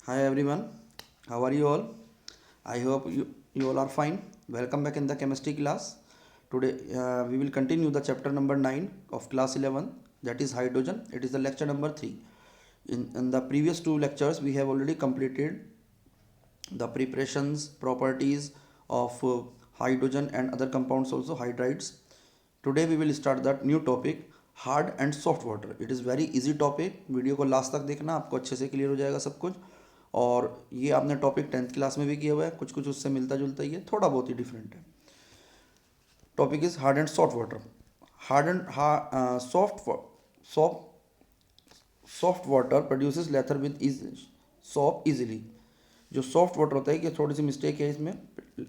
Hi everyone, how are you all? I hope you all are fine. Welcome back in the chemistry class. Today we will continue the chapter number 9 of class 11, that is hydrogen. It is the lecture number 3. In the previous two lectures we have already completed the preparations, properties of hydrogen and other compounds also, hydrides. Today we will start that new topic, hard and soft water. It is very easy topic. Video को last तक देखना, आपको अच्छे से clear हो जाएगा सब कुछ. और ये आपने टॉपिक 10th क्लास में भी किया हुआ है, कुछ कुछ उससे मिलता जुलता ही है, थोड़ा बहुत ही डिफरेंट है. Topic is hard and soft water. Hard and soft water produces लेथर with shop easily. जो सॉफ्ट वाटर होता है, कि थोड़ी सी मिस्टेक है इसमें,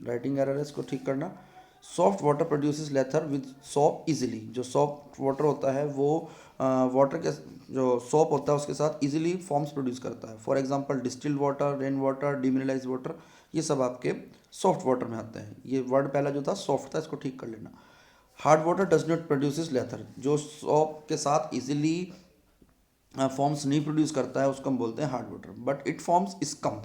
राइटिंग एरर है, इसको ठीक करना. Soft water produces लेथर with shop easily. जो सॉफ्ट वाटर होता है वो वाटर के जो सॉप होता है उसके साथ इजीली फॉर्म्स प्रोड्यूस करता है. For example distilled water, rain water, demineralize water, ये सब आपके सॉफ्ट वाटर में आते हैं. ये वर्ड पहला जो था सॉफ्ट था, इसको ठीक कर लेना. Hard water does not produces लेथर. जो सॉप के साथ इजीली फॉर्म्स नहीं प्रोड्यूस करता है उसको हम बोलते हैं hard water. But it forms scum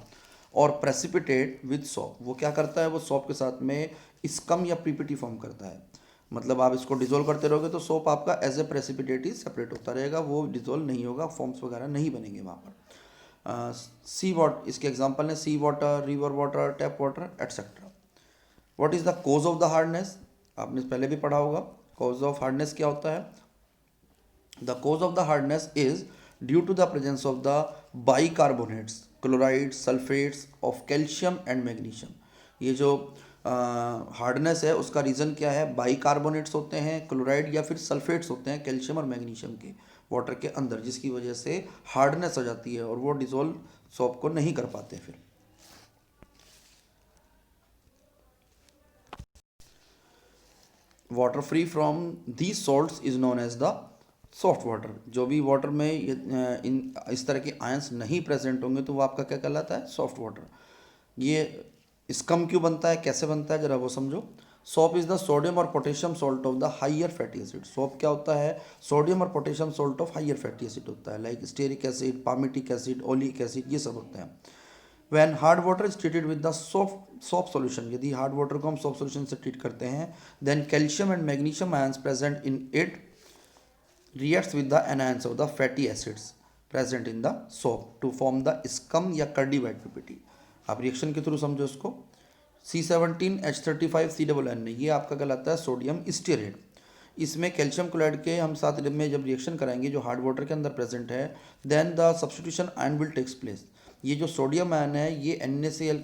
और प्रेसिपिटेट विद सॉप. वो क्या करता है, वो सॉप के साथ में स्कम या प्रीपिटी फॉर्म करता है. मतलब आप इसको डिजोल्व करते रहोगे तो सोप आपका एज ए प्रेसिपिटेट ही सेपरेट होता रहेगा, वो डिजोल्व नहीं होगा, फॉर्म्स वगैरह नहीं बनेंगे वहाँ पर. सी वाटर इसके एग्जांपल है, sea water, river water, tap water, etcetera. What is the cause of the hardness? आपने पहले भी पढ़ा होगा. कॉज ऑफ हार्डनेस क्या होता है? The cause of the hardness is due to the presence of the bicarbonates, chloride, sulphates of calcium and magnesium. ये जो हार्डनेस है उसका रीज़न क्या है? बाइकार्बोनेट्स होते हैं, क्लोराइड या फिर सल्फेट्स होते हैं कैल्शियम और मैग्नीशियम के वाटर के अंदर, जिसकी वजह से हार्डनेस हो जाती है और वो डिजोल्व सॉप को नहीं कर पाते. फिर water free from the salts is known as the soft water. जो भी वाटर में इन इस तरह के आयंस नहीं प्रेजेंट होंगे तो वो आपका क्या कहलाता है? Soft water. ये स्कम क्यों बनता है, कैसे बनता है, जरा वो समझो. सोप इज द सोडियम और potassium salt of the higher fatty acid. Soap क्या होता है? सोडियम और potassium salt of higher fatty acid होता है, like stearic acid, palmitic acid, oleic acid, ये सब होते हैं. When hard water is treated with the soap solution. यदि हार्ड वाटर को हम सॉप सॉल्यूशन से ट्रीट करते हैं, then calcium and magnesium ions present in it reacts with the anions of the fatty acids present in the soap to form the scum या curdy white PPT. आप reaction के through समझो इसको. C17H35CNN, ये आपका कहलाता है सोडियम स्टीरेट. इसमें कैल्शियम क्लोराइड के हम साथ में जब रिएक्शन कराएंगे जो हार्ड वाटर के अंदर प्रेजेंट है, then the substitution ion will takes place. ये जो सोडियम आयन है ये NaCl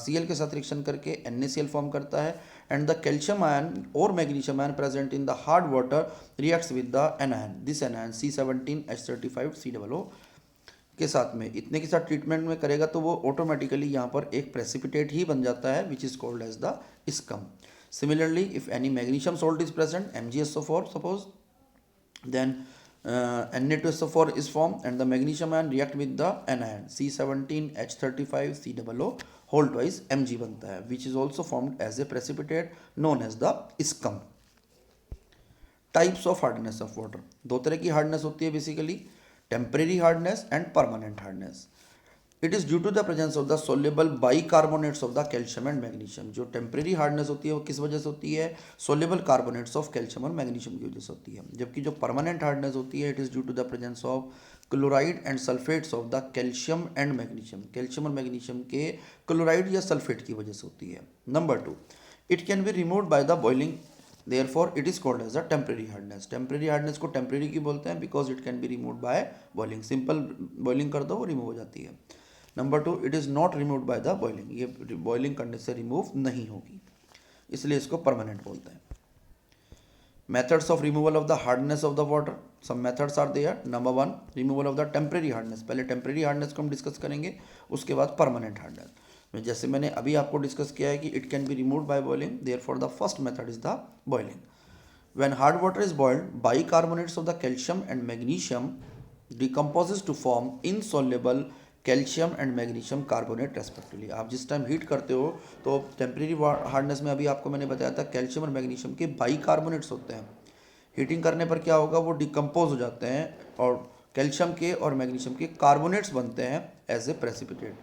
Cl के साथ रिएक्शन करके NaCl फॉर्म करता है, and the calcium ion or magnesium ion present in the hard water reacts with the anion, this anion C17H35COO के साथ में. इतने के साथ ट्रीटमेंट में करेगा तो वो ऑटोमेटिकली यहाँ पर एक प्रेसिपिटेट ही बन जाता है, which is called as the scum. Similarly if any magnesium salt is present, MgSO4 suppose, then Na2SO4 is formed and the magnesium ion react with the anion C17H35COO whole twice Mg बनता है, which is also formed as a precipitate known as the scum. Types of hardness of water. दो तरह की hardness होती है basically, temporary hardness and permanent hardness. It is due to the presence of the soluble bicarbonates of the calcium and magnesium. जो temporary hardness होती है वो किस वजह से होती है? सोल्युबल कार्बोनेट्स ऑफ कैल्शियम और मैग्नीशियम की वजह से होती है. जबकि जो परमानेंट हार्डनेस होती है, it is due to the presence of chloride and sulphates of the calcium and magnesium. Calcium और मैग्नीशियम के क्लोराइड या सल्फेट की वजह से होती है. Number 2, it can be removed by the boiling, therefore it is called as a temporary hardness. Temporary hardness को temporary की बोलते हैं because it can be removed by boiling. Simple boiling कर दो वो रिमूव हो जाती है. Number 2, it is not removed by the boiling. ये बॉइलिंग करने से रिमूव नहीं होगी, इसलिए इसको परमानेंट बोलते हैं. Methods of removal of the hardness of the water. Some methods are there. Number 1, removal of the temporary hardness. पहले टेम्परेरी हार्डनेस को हम डिस्कस करेंगे, उसके बाद परमानेंट हार्डनेस. जैसे मैंने अभी आपको डिस्कस किया है कि it can be removed by boiling, therefore the first method is the boiling. When hard water is boiled, bicarbonates of the calcium and magnesium decomposes to form insoluble calcium and magnesium carbonate respectively. आप जिस time heat करते हो तो temporary hardness में अभी आपको मैंने बताया था कैल्शियम और मैग्नीशियम के बाइकार्बोनेट्स होते हैं. हीटिंग करने पर क्या होगा, वो डिकम्पोज हो जाते हैं और कैल्शियम के और मैग्नीशियम के कार्बोनेट्स बनते हैं as a precipitate.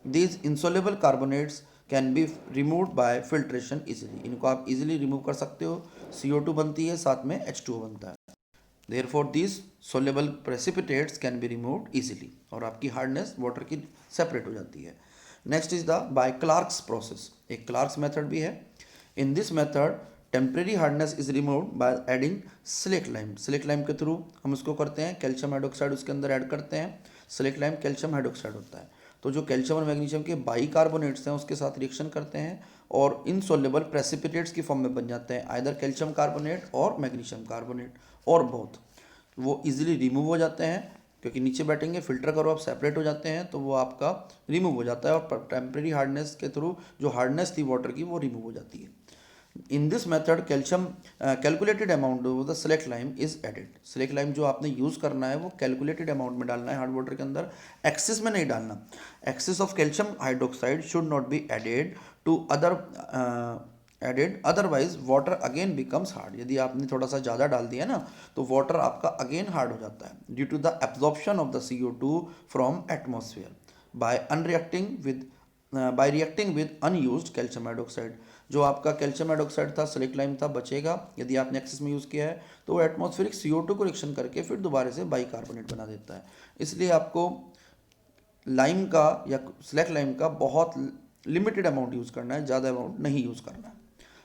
These insoluble carbonates can be removed by filtration easily, इनको आप इजीली रिमूव कर सकते हो। CO2 बनती है, साथ में H2O बनता है। Therefore these soluble precipitates can be removed easily, और आपकी हार्डनेस वाटर की सेपरेट हो जाती है। Next is the by Clark's process, एक क्लार्क्स मेथड भी है। In this method temporary hardness is removed by adding slaked lime. Slaked lime के थ्रू हम उसको करते हैं, कैल्शियम हाइड्रोक्साइड उसके अंदर ऐड करते हैं। स्लेट लाइम कैल्शियम हाइड्रोक्साइड होता है, तो जो कैल्शियम और मैग्नीशियम के बाइकार्बोनेट्स हैं उसके साथ रिएक्शन करते हैं और इनसोल्युबल प्रेसिपिटेट्स की फॉर्म में बन जाते हैं, आइदर कैल्शियम कार्बोनेट और मैग्नीशियम कार्बोनेट और बोथ। वो इजीली रिमूव हो जाते हैं, क्योंकि नीचे बैठेंगे, फिल्टर करो आप, सेपरेट हो जाते हैं, तो वो आपका रिमूव हो जाता है और टेम्परेरी हार्डनेस के थ्रू जो हार्डनेस थी वाटर की वो रिमूव हो जाती है। In this method calcium calculated amount of the slaked lime is added. Slaked lime जो आपने यूज़ करना है वो कैलकुलेटेड अमाउंट में डालना है हार्ड वाटर के अंदर, एक्सेस में नहीं डालना। Excess of calcium hydroxide should not be added to added, otherwise water again becomes hard. यदि आपने थोड़ा सा ज़्यादा डाल दिया ना तो वाटर आपका अगेन हार्ड हो जाता है due to the absorption of the CO2 from atmosphere by reacting with unused calcium hydroxide. जो आपका कैल्शियम हाइड्रोक्साइड था, सेलेक्ट लाइम था, बचेगा यदि आपने एक्सेस में यूज़ किया है, तो वो एटमॉस्फेरिक CO2 को रिएक्शन करके फिर दोबारा से बाइकार्बोनेट बना देता है। इसलिए आपको लाइम का या सेलेक्ट लाइम का बहुत लिमिटेड अमाउंट यूज़ करना है, ज़्यादा अमाउंट नहीं यूज़ करना है।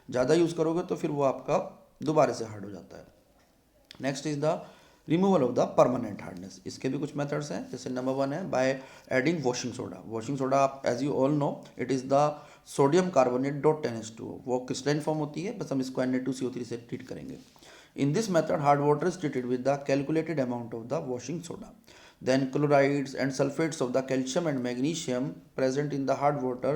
ज़्यादा यूज़ करोगे तो फिर वो आपका दोबारा से हार्ड हो जाता है। Next is the removal of the permanent hardness. इसके भी कुछ मेथड्स हैं, जैसे नंबर 1 है by adding washing soda. Washing soda आप as you all know it is the sodium carbonate .10H2O। वो क्रिस्टलाइन फॉर्म होती है, बस हम इसको Na2CO3 से ट्रीट करेंगे। इन this method hard water is treated with the calculated amount of the washing soda. Then chlorides and sulfates of the calcium and magnesium present in the hard water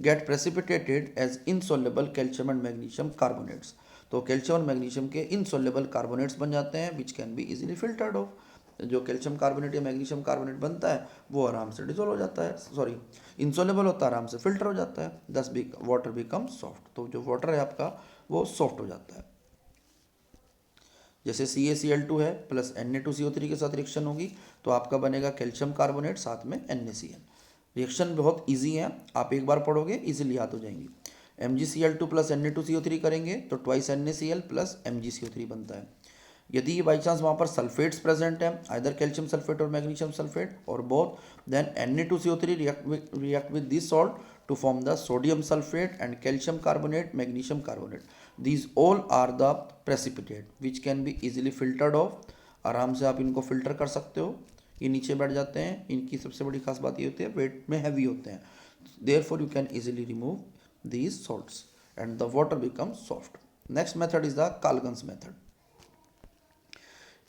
get precipitated as insoluble calcium and magnesium carbonates। तो calcium और magnesium के insoluble carbonates बन जाते हैं which can be easily filtered of. जो calcium carbonate या magnesium carbonate बनता है वो आराम से डिसोल्व हो जाता है, सॉरी इनसोल्युबल होता है, आराम से फिल्टर हो जाता है, दस वाटर बिकम सॉफ्ट। तो जो वाटर है आपका वो सॉफ्ट हो जाता है। जैसे CaCl2 है प्लस Na2CO3 के साथ रिएक्शन होगी तो आपका बनेगा कैल्शियम कार्बोनेट साथ में NaCl। रिएक्शन बहुत इजी है, आप एक बार पढ़ोगे इजीली याद हो जाएंगी। MgCl2 प्लस Na2CO3 करेंगे तो ट्वाइस NaCl प्लस MgCO3 बनता है। यदि बाई चांस वहाँ पर सल्फेट्स प्रेजेंट है, आइदर कैल्शियम सल्फेट और मैग्नीशियम सल्फेट और both, then Na2CO3 react with this salt to form the sodium sulfate and calcium carbonate, magnesium carbonate. These all are the precipitate which can be easily filtered off। आराम से आप इनको filter कर सकते हो, ये नीचे बैठ जाते हैं। इनकी सबसे बड़ी खास बात ये होती है वेट में हैवी होते हैं, therefore you can easily remove these salts and the water becomes soft। Next method is the Kalgan's method।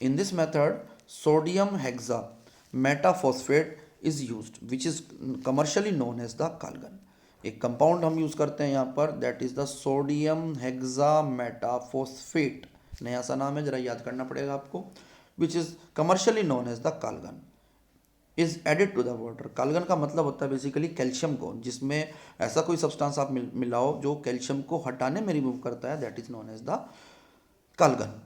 In this method, sodium hexametaphosphate is used, which is commercially known as the Kalgan। एक compound हम use करते हैं यहाँ पर, that is the sodium hexametaphosphate. नया सा नाम है, जरा याद करना पड़ेगा आपको। Which is commercially known as the Calgon is added to the water. Calgon का मतलब होता है बेसिकली कैल्शियम को, जिसमें ऐसा कोई सब्सटेंस आप मिलाओ जो कैल्शियम को हटाने में रिमूव करता है, that is known as the Calgon.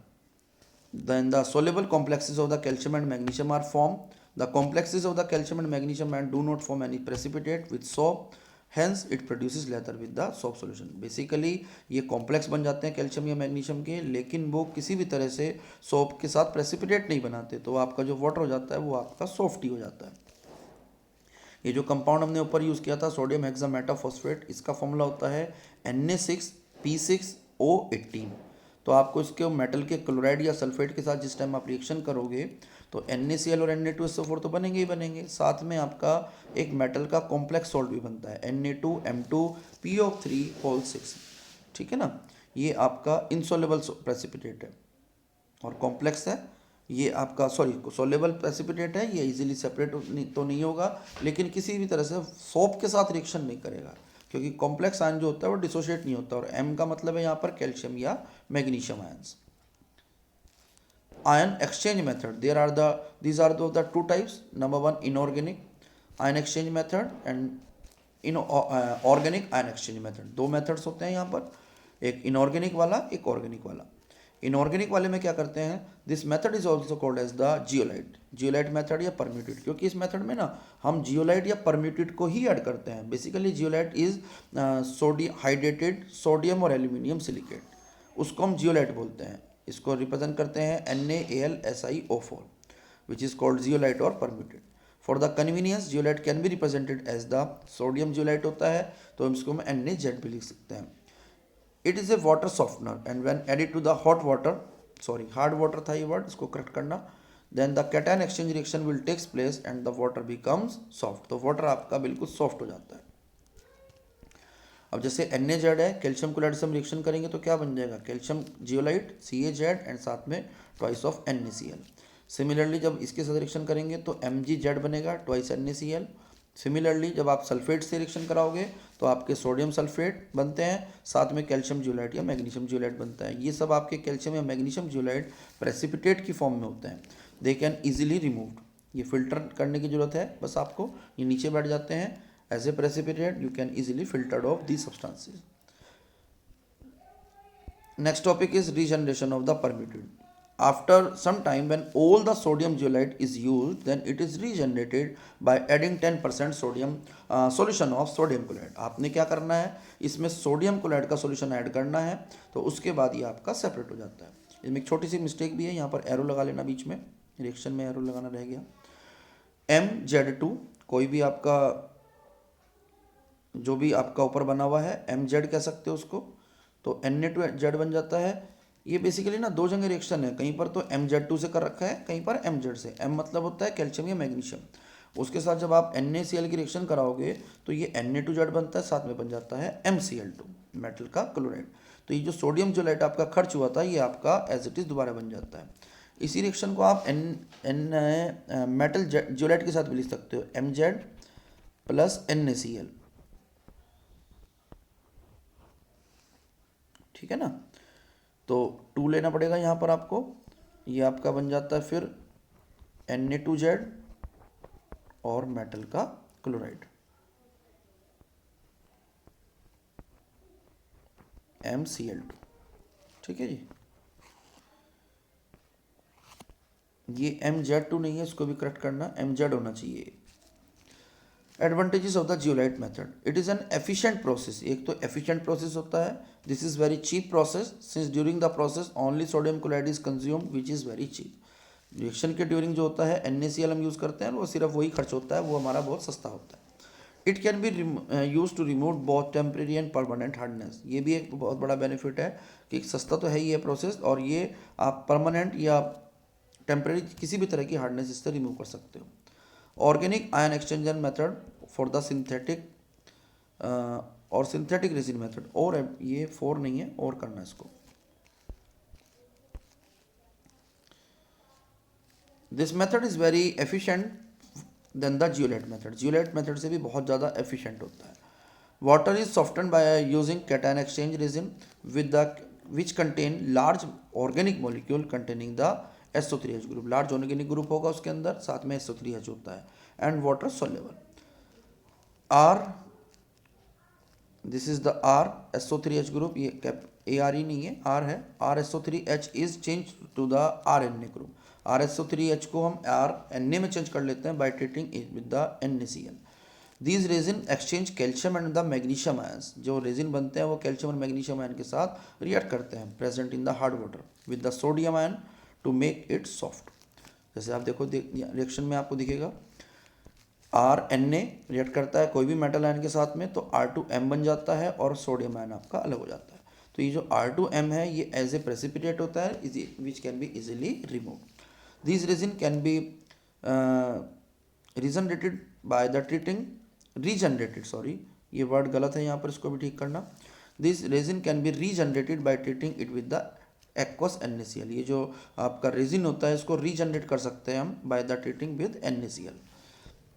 Then the soluble complexes of the calcium and magnesium are formed। The complexes of the calcium and magnesium and do not form any precipitate with soap, hence it produces lather with the soap solution। Basically ये complex बन जाते हैं calcium या magnesium के, लेकिन वो किसी भी तरह से सोप के साथ प्रेसिपिटेट नहीं बनाते, तो आपका जो वाटर हो जाता है वो आपका सॉफ्ट ही हो जाता है। ये जो कंपाउंड हमने ऊपर यूज़ किया था सोडियम हेक्सामेटाफॉस्फेट, इसका फॉर्मूला होता है Na6P6O18। तो आपको इसके मेटल के क्लोराइड या सल्फेट के साथ जिस टाइम आप रिएक्शन करोगे तो NaCl और Na2SO4 तो बनेंगे ही बनेंगे, साथ में आपका एक मेटल का कॉम्प्लेक्स सॉल्ट भी बनता है Na2M2PO3 6। ठीक है ना, ये आपका इनसोल्युबल प्रेसिपिटेट है और कॉम्प्लेक्स है। ये आपका सोलेबल प्रेसिपिटेट है, ये इजीली सेपरेट तो नहीं होगा, लेकिन किसी भी तरह से सोप के साथ रिएक्शन नहीं करेगा, क्योंकि कॉम्प्लेक्स आयन जो होता है वो डिसोशिएट नहीं होता। और M का मतलब है यहाँ पर कैल्शियम या magnesium ions. Ion exchange method, these are the two types। Number 1 inorganic ion exchange method and organic ion exchange method. दो मेथड्स होते हैं यहाँ पर, एक इनऑर्गेनिक वाला एक ऑर्गेनिक वाला। इनऑर्गेनिक वाले में क्या करते हैं, this method is also called as the zeolite method या परम्यूटेड, क्योंकि इस मेथड में ना हम जियोलाइट या परम्यूटेड को ही ऐड करते हैं। Basically zeolite is sodium hydrated sodium और एल्यूमिनियम सिलिकेट, उसको हम जियोलाइट बोलते हैं। इसको रिप्रेजेंट करते हैं NaAlSiO4 which is called zeolite और permutit. For the convenience zeolite can be represented as the sodium zeolite होता है, तो हम इसको Na भी लिख सकते हैं। It is a water softener and when added to the hard water था ये वर्ड, इसको करेक्ट करना। Then the cation exchange reaction will takes place and the water becomes soft, तो वाटर आपका बिल्कुल सॉफ्ट हो जाता है। अब जैसे NaZ है, कैल्शियम क्लोराइड से हम रिएक्शन करेंगे तो क्या बन जाएगा, कैल्शियम जियोलाइट CaZ एंड साथ में ट्वाइस ऑफ NaCl। सिमिलरली जब इसके साथ रिएक्शन करेंगे तो MgZ बनेगा ट्वाइस NaCl। सिमिलरली जब आप सल्फेट से रिएक्शन कराओगे तो आपके सोडियम सल्फेट बनते हैं, साथ में कैल्शियम जियोलाइट या मैग्नीशियम जियोलाइट बनता है। ये सब आपके कैल्शियम या मैग्नीशियम जियोलाइट प्रेसिपिटेट की फॉर्म में होते हैं, दे कैन ईजिली रिमूव्ड। ये फिल्टर करने की जरूरत है बस आपको, ये नीचे बैठ जाते हैं as a precipitate, you can easily filtered off the substances. Next topic is regeneration of the permutit. After some time when all the sodium zeolite is used, then it is regenerated by adding 10% sodium solution of sodium chloride। आपने क्या करना है, इसमें sodium chloride का solution add करना है, तो उसके बाद ये आपका सेपरेट हो जाता है। इसमें एक छोटी सी मिस्टेक भी है, यहाँ पर एरो लगा लेना बीच में, रिएक्शन में एरो लगाना रह गया। MZ2 कोई भी आपका जो भी आपका ऊपर बना हुआ है MZ कह सकते हो उसको, तो Na2Z बन जाता है। ये बेसिकली ना दो जगह रिएक्शन है, कहीं पर तो MZ2 से कर रखा है, कहीं पर MZ से। M मतलब होता है कैल्शियम या मैग्नीशियम, उसके साथ जब आप NaCl की रिएक्शन कराओगे तो ये Na2Z बनता है, साथ में बन जाता है MCl2 मेटल का क्लोराइड। तो ये जो सोडियम जियोलाइट आपका खर्च हुआ था ये आपका एज इट इज दोबारा बन जाता है। इसी रिएक्शन को आप मेटल जियोलाइट के साथ भी लिख सकते हो, MZ प्लस NaCl, ठीक है ना। तो 2 लेना पड़ेगा यहाँ पर आपको, ये आपका बन जाता है फिर Na2Z और मेटल का क्लोराइड MCl2, ठीक है जी। ये MZ2 नहीं है, इसको भी करेक्ट करना, MZ होना चाहिए। Advantages of the zeolite method, it is an efficient process. एक तो एफिशिएंट प्रोसेस होता है, this is very cheap process since during the process only sodium chloride is consumed which is very cheap. Reaction के during जो होता है NaCl हम use करते हैं, वो सिर्फ वही खर्च होता है, वो हमारा बहुत सस्ता होता है। It can be use to remove both temporary and permanent hardness, ये भी एक बहुत बड़ा बेनिफिट है कि सस्ता तो है ही है प्रोसेस, और ये आप परमानेंट या टेम्परेरी किसी भी तरह की हार्डनेस इससे रिमूव कर सकते हो। Organic ion exchanger method for the synthetic और सिंथेटिक रेजिन मेथड, और ये 4 नहीं है, और करना इसको। This method is very efficient then the zeolite method, zeolite method से भी बहुत ज़्यादा एफिशिएंट होता है। Water is soften by using cation exchange resin with the which contain large organic molecule containing the SO3H group, large organic group होगा उसके अंदर, साथ में SO3H होता है, and water soluble. R, this is the R SO3H group, ये ARE नहीं है, R है, R SO3H is change to the RNA group. R SO3H को हम RNA में चेंज कर लेते हैं by treating it with the NaCl। These resin exchange calcium and the magnesium ions, जो रेजिन बनते हैं वो कैल्शियम और मैग्नीशियम आयन के साथ रिएक्ट करते हैं present in the hard water with the sodium ion to make it soft. जैसे आप देखो रिएक्शन में आपको दिखेगा RNA रिएक्ट करता है कोई भी मेटल आयन के साथ में, तो R2M बन जाता है और सोडियम आयन आपका अलग हो जाता है। तो ये जो R2M है ये एज ए प्रेसिपिटेट होता है which can be easily remove. This resin can be regenerated bye the treating regenerated, sorry ये वर्ड गलत है यहाँ पर, इसको भी ठीक करना। This resin can be regenerated by treating it with the aqueous NaCl, ये जो आपका रेजिन होता है इसको रीजनरेट कर सकते हैं हम by the treating with NaCl।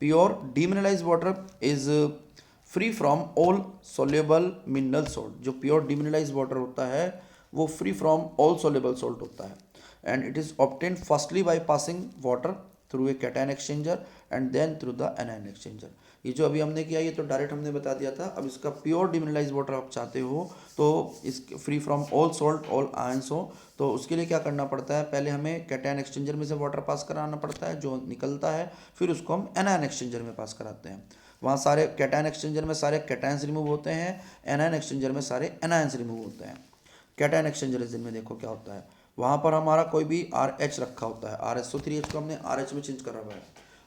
Pure demineralized water is free from all soluble mineral salt, जो प्योर डीमिनरलाइज्ड वाटर होता है वो free from all soluble salt होता है, and it is obtained firstly by passing water through a cation exchanger and then through the anion exchanger. ये जो अभी हमने किया ये तो डायरेक्ट हमने बता दिया था। अब इसका प्योर डिमिनरलाइज वाटर आप चाहते हो तो इस free from all salt all ions हो, तो उसके लिए क्या करना पड़ता है, पहले हमें कैटायन एक्सचेंजर में से वाटर पास कराना पड़ता है जो निकलता है, फिर उसको हम एनायन एक्सचेंजर में पास कराते हैं। वहाँ सारे कैटायन एक्सचेंजर में सारे कैटायंस रिमूव होते हैं, एनायन एक्सचेंजर में सारे एनायंस रिमूव होते हैं। कैटायन एक्सचेंजर रीजन में देखो क्या होता है, वहाँ पर हमारा कोई भी आर एच रखा होता है, RSO3H को हमने RH में चेंज करा हुआ है,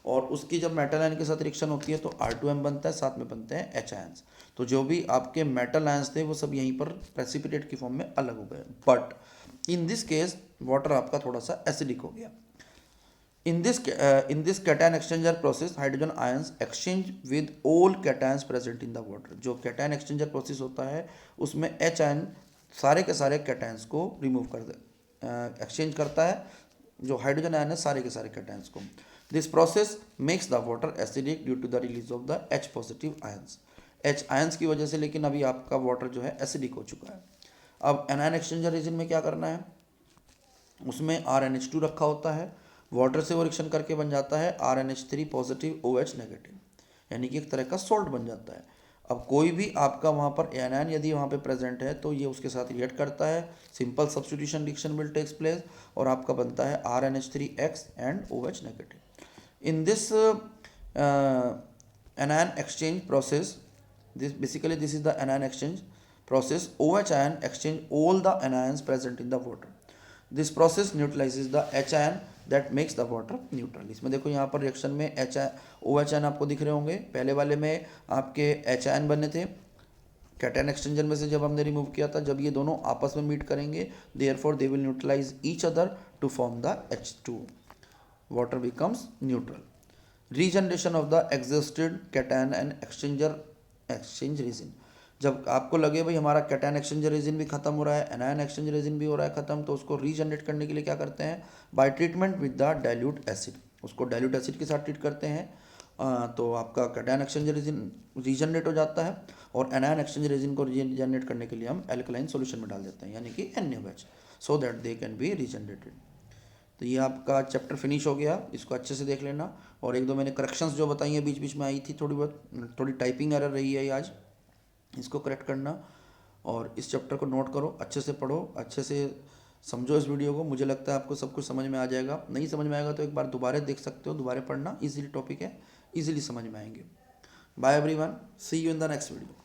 और उसकी जब मेटल आयन के साथ रिएक्शन होती है तो R2M बनता है, साथ में बनते हैं H आयंस। तो जो भी आपके मेटल आयंस थे वो सब यहीं पर प्रेसिपिटेट की फॉर्म में अलग हो गए, but in this case water आपका थोड़ा सा एसिडिक हो गया। In this cation exchanger process, hydrogen ions exchange with all cations present in the water। जो cation exchanger process होता है उसमें H ion सारे के सारे cations को रिमूव कर दे एक्सचेंज करता है, जो हाइड्रोजन आयन है सारे के सारे cations को। This process makes the water acidic due to the release of the H positive ions. H ions की वजह से लेकिन अभी आपका वाटर जो है एसिडिक हो चुका है। अब एनायन एक्सचेंजर रीजन में क्या करना है, उसमें RnH2 रखा होता है, वाटर से वो रिएक्शन करके बन जाता है RnH3 पॉजिटिव OH नेगेटिव, यानी कि एक तरह का सॉल्ट बन जाता है। अब कोई भी आपका वहाँ पर एनायन यदि वहाँ पे प्रेजेंट है तो ये उसके साथ रिएक्ट करता है, simple substitution reaction will takes place और आपका बनता है RnH3X एंड OH नेगेटिव। इन दिस anion exchange process, this is the anion exchange process, OH ion exchange all the anions present in the water। This process न्यूट्रलाइजेज the H ion that makes the water neutral. इसमें देखो यहाँ पर reaction में OH ion आपको दिख रहे होंगे, पहले वाले में आपके H आयन बने थे, कैटायन एक्सचेंजर में से जब हमने रिमूव किया था, जब ये दोनों आपस में मीट करेंगे therefore they will neutralize each other to form the H2, water becomes neutral. Regeneration of the exhausted cation and exchange resin, जब आपको लगे भाई हमारा कैटायन एक्सचेंजर रेजिन भी खत्म हो रहा है, एनायन एक्सचेंजर रेजिन भी हो रहा है खत्म, तो उसको रीजनरेट करने के लिए क्या करते हैं, bye treatment with the dilute acid, उसको डाइल्यूट एसिड के साथ ट्रीट करते हैं। तो आपका कैटायन एक्सचेंजर रेजिन रीजनरेट हो जाता है, और एनायन एक्सचेंजर रेजिन को रीजनरेट करने के लिए हम एल्कलाइन सॉल्यूशन में डाल देते हैं, यानी कि NaOH, so that they can be regenerated. तो ये आपका चैप्टर फिनिश हो गया, इसको अच्छे से देख लेना। और एक दो मैंने करेक्शंस जो बताई हैं बीच बीच में आई थी, थोड़ी बहुत थोड़ी टाइपिंग एरर रही है आज, इसको करेक्ट करना। और इस चैप्टर को नोट करो, अच्छे से पढ़ो, अच्छे से समझो इस वीडियो को। मुझे लगता है आपको सब कुछ समझ में आ जाएगा, नहीं समझ में आएगा तो एक बार दोबारा देख सकते हो, दोबारा पढ़ना, इजीली टॉपिक है, इजीली समझ में आएंगे। Bye everyone, see you in the next video.